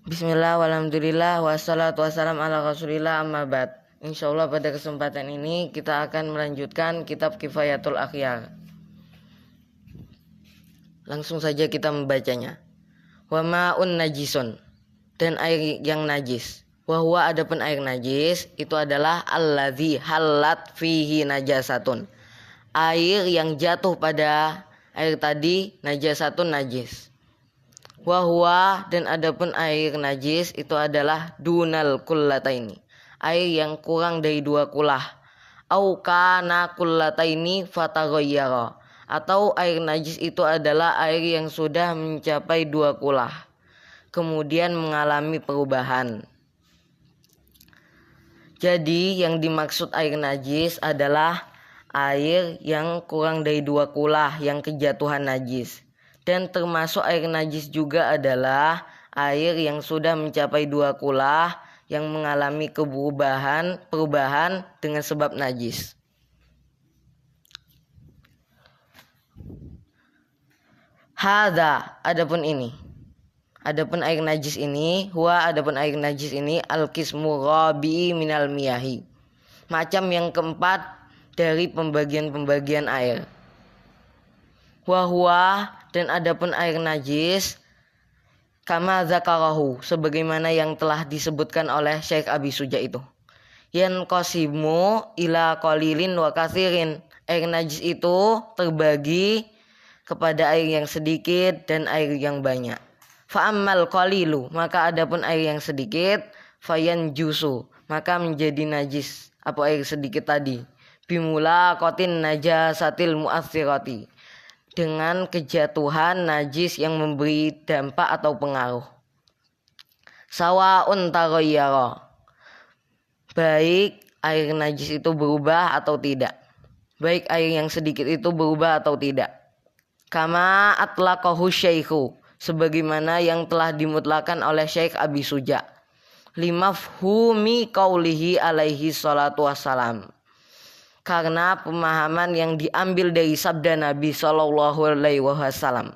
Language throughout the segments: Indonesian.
Bismillah, walhamdulillah, wassalatu wassalam ala rasulillah, amma ba'd. Insyaallah pada kesempatan ini kita akan melanjutkan kitab Kifayatul Akhyar. Langsung saja kita membacanya. Wa ma'un najisun, dan air yang najis. Wa huwa, adapun air najis itu adalah alladzi halat fihi najasatun. Air yang jatuh pada air tadi najasatun najis. Wahwa, dan adapun air najis itu adalah dunal kullataini, air yang kurang dari 2 kulah. Au kana kullataini fataghayyara, atau air najis itu adalah air yang sudah mencapai 2 kulah kemudian mengalami perubahan. Jadi yang dimaksud air najis adalah air yang kurang dari 2 kulah yang kejatuhan najis. Dan termasuk air najis juga adalah air yang sudah mencapai 2 kulah yang mengalami perubahan dengan sebab najis. Hadza, adapun air najis ini, adapun air najis ini al-qismu rabi'i minal miyahi, macam yang keempat dari pembagian-pembagian air. Wahwa, dan adapun air najis kama zakarahu, sebagaimana yang telah disebutkan oleh Syekh Abi Suja itu. Yan qasimu ila qalilin wa katsirin, air najis itu terbagi kepada air yang sedikit dan air yang banyak. Fa ammal qalilu, maka adapun air yang sedikit, fayan jusu, maka menjadi najis apa air sedikit tadi, bimula qatin najasatil mu'athirati, dengan kejatuhan najis yang memberi dampak atau pengaruh. Sawa'un taghayyara, baik air najis itu berubah atau tidak, baik air yang sedikit itu berubah atau tidak. Kama atlaqahu syaikhu, sebagaimana yang telah dimutlakan oleh Syekh Abi Suja, limafhumi qaulihi alaihi salatu wassalam, karena pemahaman yang diambil dari sabda Nabi sallallahu alaihi wasallam.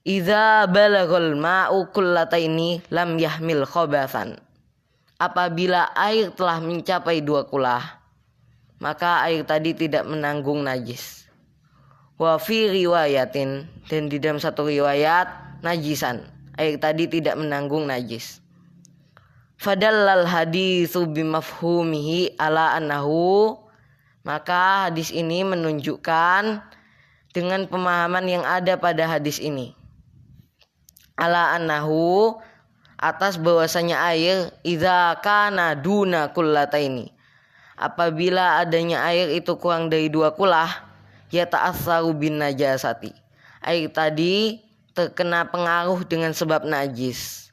Idza balaghal ma'u kullataini lam yahmil khabathan, apabila air telah mencapai 2 kulah, maka air tadi tidak menanggung najis. Wa fi riwayatin, dan di dalam satu riwayat najisan, air tadi tidak menanggung najis. Fadallal haditsu bimafhumihi ala annahu, maka hadis ini menunjukkan dengan pemahaman yang ada pada hadis ini, ala annahu, atas bahwasanya air idza kana duna kullataini, apabila adanya air itu kurang dari 2 kulah, ya ta'assaru bin najasati, air tadi terkena pengaruh dengan sebab najis.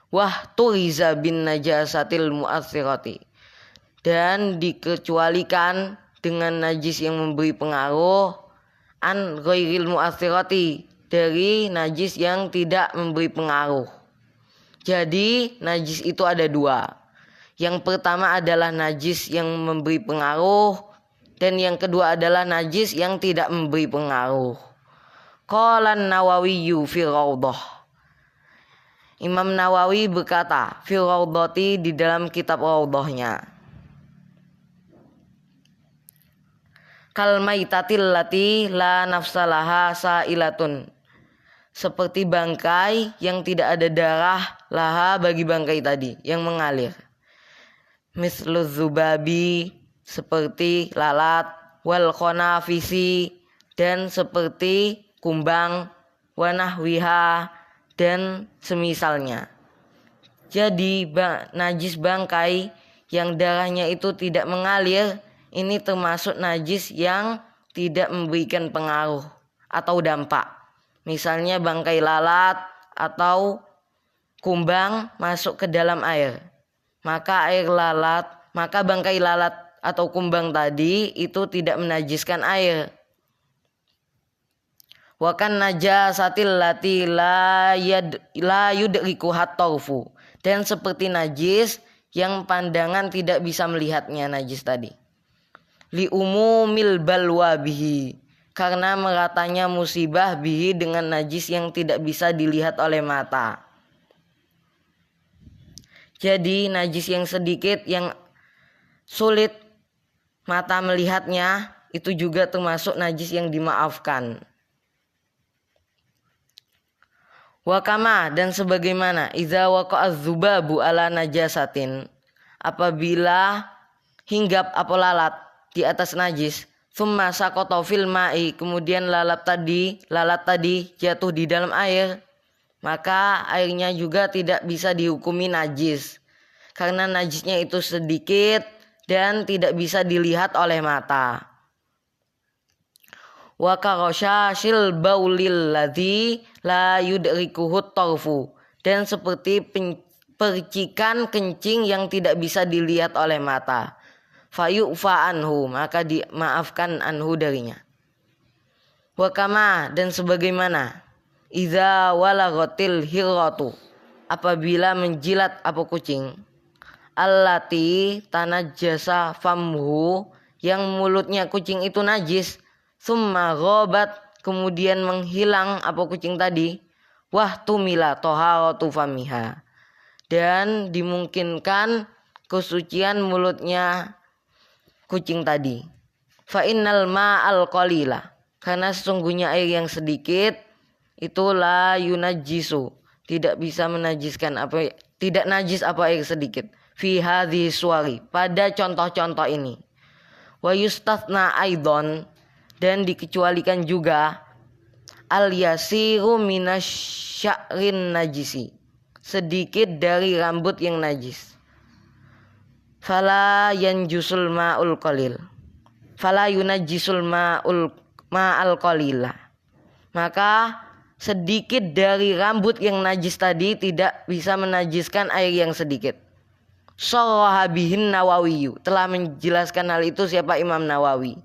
Wah turiza bin najasatil mu'athirati, dan dikecualikan dengan najis yang memberi pengaruh, an ghairil mu'athirati, dari najis yang tidak memberi pengaruh. Jadi najis itu ada 2. Yang pertama adalah najis yang memberi pengaruh, dan yang kedua adalah najis yang tidak memberi pengaruh. Qala an-Nawawiyyu fi Raudhah, Imam Nawawi berkata fi Raudhati, di dalam kitab Raudhahnya, kal maitatil lati la nafsalaha sa'ilatun, seperti bangkai yang tidak ada darah laha bagi bangkai tadi yang mengalir. Mislu zubabi, seperti lalat, wal khonafisi, dan seperti kumbang, wanahwiha, dan semisalnya. Jadi najis bangkai yang darahnya itu tidak mengalir, ini termasuk najis yang tidak memberikan pengaruh atau dampak. Misalnya bangkai lalat atau kumbang masuk ke dalam air, maka bangkai lalat atau kumbang tadi itu tidak menajiskan air. Wa kan najasatil lati la yudriku hattaufu, dan seperti najis yang pandangan tidak bisa melihatnya najis tadi. Li umumil balwa bihi, karena meratanya musibah bihi dengan najis yang tidak bisa dilihat oleh mata. Jadi najis yang sedikit yang sulit mata melihatnya itu juga termasuk najis yang dimaafkan. Wakama dan sebagaimana iza waqa'az dzubabu ala najasatin, apabila hinggap atau lalat di atas najis, tsumma saqata fil ma'i, kemudian lalat tadi jatuh di dalam air, maka airnya juga tidak bisa dihukumi najis karena najisnya itu sedikit dan tidak bisa dilihat oleh mata. Wa karasyasil baulil ladzi la yudrikuhu tarfu, dan seperti percikan kencing yang tidak bisa dilihat oleh mata. Fayu'fa anhu, maka dimaafkan anhu darinya. Wa kama dan sebagaimana idza walaghatil hiratu, apabila menjilat apa kucing, allati tanajjasa famhu, yang mulutnya kucing itu najis, summa ghabat, kemudian menghilang apa kucing tadi, wah tumila toharatu famiha, dan dimungkinkan kesucian mulutnya kucing tadi. Fa innal ma'al qalila, karena sesungguhnya air yang sedikit itu la yunajjisu, tidak bisa menajiskan tidak najis apa air sedikit. Fi hadhihi suwari, pada contoh-contoh ini. Wa yustatsna aidon, dan dikecualikan juga al yasiru minasya'rin najisi, sedikit dari rambut yang najis. Fala yanjusul ma'ul qalil, fala yunajjisul ma'al qalila, maka sedikit dari rambut yang najis tadi tidak bisa menajiskan air yang sedikit. Sharraha bihin Nawawi, telah menjelaskan hal itu siapa? Imam Nawawi.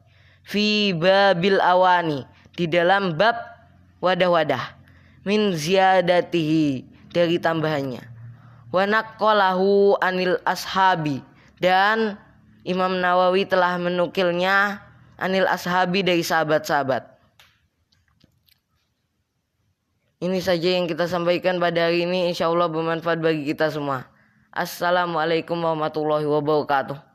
Fi babil awani, di dalam bab wadah-wadah, min ziyadatihi, dari tambahannya. Wa naqqalahu anil ashabi, dan Imam Nawawi telah menukilnya anil ashabi, dari sahabat-sahabat. Ini saja yang kita sampaikan pada hari ini, insyaallah bermanfaat bagi kita semua. Assalamualaikum warahmatullahi wabarakatuh.